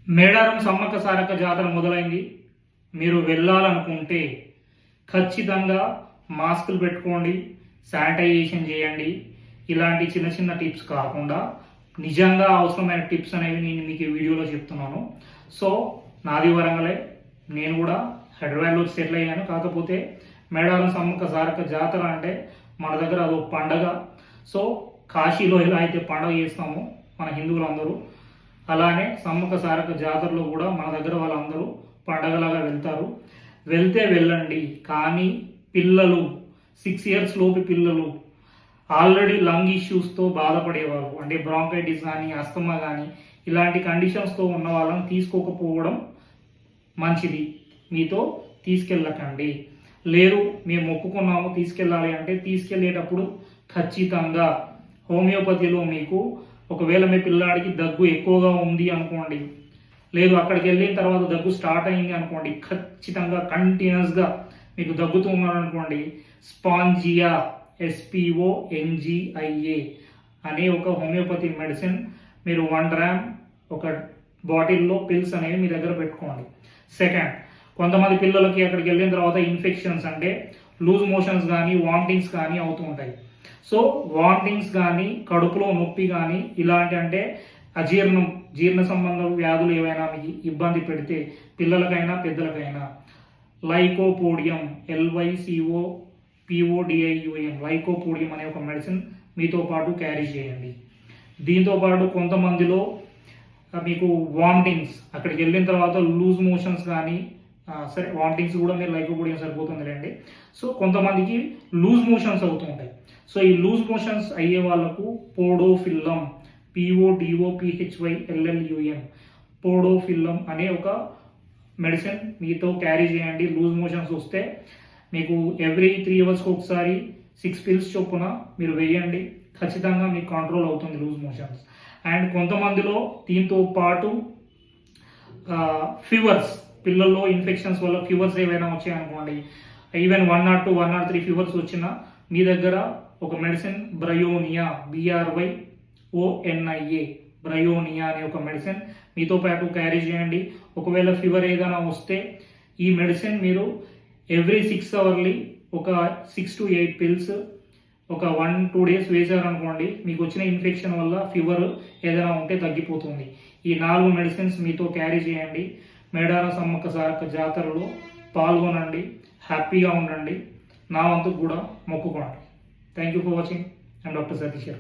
మేడారం సమ్మక్క సారక్క జాతర మొదలైంది. మీరు వెళ్ళాలనుకుంటే ఖచ్చితంగా మాస్కులు పెట్టుకోండి, శానిటైజేషన్ చేయండి. ఇలాంటి చిన్న చిన్న టిప్స్ కాకుండా నిజంగా అవసరమైన టిప్స్ అనేవి నేను మీకు ఈ వీడియోలో చెప్తున్నాను. సో నాది వరంగలే, నేను కూడా హైదరాబాద్లో సెటిల్ అయ్యాను. కాకపోతే మేడారం సమ్మక్క సారక్క జాతర అంటే మన దగ్గర అదొక పండగ. సో కాశీలో ఎలా అయితే పండగ చేస్తామో మన హిందువులందరూ, అలానే సమ్మక్క సారక్క జాతరలో కూడా మన దగ్గర వాళ్ళందరూ పండగలాగా వెళ్తారు. వెళ్తే వెళ్ళండి, కానీ పిల్లలు 6 years లోపు పిల్లలు ఆల్రెడీ లంగ్ ఇష్యూస్తో బాధపడేవారు, అంటే బ్రాంకైటిస్ కానీ అస్తమా కానీ ఇలాంటి కండిషన్స్తో ఉన్న వాళ్ళని తీసుకోకపోవడం మంచిది. మీతో తీసుకెళ్ళకండి. లేదు మేము మొక్కుకున్నాము తీసుకెళ్ళాలి అంటే తీసుకెళ్ళేటప్పుడు ఖచ్చితంగా హోమియోపతిలో మీకు ఒకవేళ మీ పిల్లాడికి దగ్గు ఎక్కువగా ఉంది అనుకోండి, లేదు అక్కడికి వెళ్ళిన తర్వాత దగ్గు స్టార్ట్ అయింది అనుకోండి, ఖచ్చితంగా కంటిన్యూస్గా మీకు దగ్గుతూ ఉన్నారనుకోండి, స్పాంజియా SPONGIA అనే ఒక హోమియోపతి మెడిసిన్ మీరు 1 gram ఒక బాటిల్లో పిల్స్ అనేవి మీ దగ్గర పెట్టుకోండి. సెకండ్, కొంతమంది పిల్లలకి అక్కడికి వెళ్ళిన తర్వాత ఇన్ఫెక్షన్స్ అంటే లూజ్ మోషన్స్ కానీ వామిటింగ్స్ కానీ అవుతూ ఉంటాయి. సో వామిటింగ్స్ కానీ కడుపులో నొప్పి కానీ ఇలాంటి అంటే జీర్ణ సంబంధ వ్యాధులు ఏవైనా మీకు ఇబ్బంది పెడితే పిల్లలకైనా పెద్దలకైనా లైకోపోడియం LYCOPODIUM లైకోపోడియం అనే ఒక మెడిసిన్ మీతో పాటు క్యారీ చేయండి. దీంతో పాటు కొంతమందిలో మీకు వామిటింగ్స్ అక్కడికి వెళ్ళిన తర్వాత లూజ్ మోషన్స్ కానీ సరే వామిటింగ్స్ కూడా మీరు లైకోపోడియం సరిపోతుందిలేండి. సో కొంతమందికి లూజ్ మోషన్స్ అవుతూ ఉంటాయి. సో ఈ లూజ్ మోషన్స్ అయ్యే వాళ్ళకు పోడోఫిల్లం PODOPHYLLUM పోడోఫిల్లం అనే ఒక మెడిసిన్ మీతో క్యారీ చేయండి. లూజ్ మోషన్స్ వస్తే మీకు ఎవ్రీ 3 hours ఒకసారి 6 pills చొప్పున మీరు వేయండి. ఖచ్చితంగా మీకు కంట్రోల్ అవుతుంది లూజ్ మోషన్స్. అండ్ కొంతమందిలో దీంతో పాటు ఫీవర్స్, పిల్లల్లో ఇన్ఫెక్షన్స్ వల్ల ఫీవర్స్ ఏవైనా వచ్చాయనుకోండి, ఈవెన్ 1 or 2 1 or 3 ఫీవర్స్ వచ్చినా మీ దగ్గర ఒక మెడిసిన్ బ్రయోనియా BRYONIA బ్రయోనియా అనే ఒక మెడిసిన్ మీతో పాటు క్యారీ చేయండి. ఒకవేళ ఫీవర్ ఏదైనా వస్తే ఈ మెడిసిన్ మీరు ఎవ్రీ 6 hourly ఒక 6 to 8 pills ఒక 1-2 days వేశారనుకోండి, మీకు వచ్చిన ఇన్ఫెక్షన్ వల్ల ఫీవర్ ఏదైనా ఉంటే తగ్గిపోతుంది. ఈ 4 మెడిసిన్స్ మీతో క్యారీ చేయండి. మేడారం సమ్మక్క సారక్క జాతరలో పాల్గొనండి, హ్యాపీగా ఉండండి, నా వంతుకు కూడా మొక్కుకోండి. Thank you for watching. I'm doctor Satish.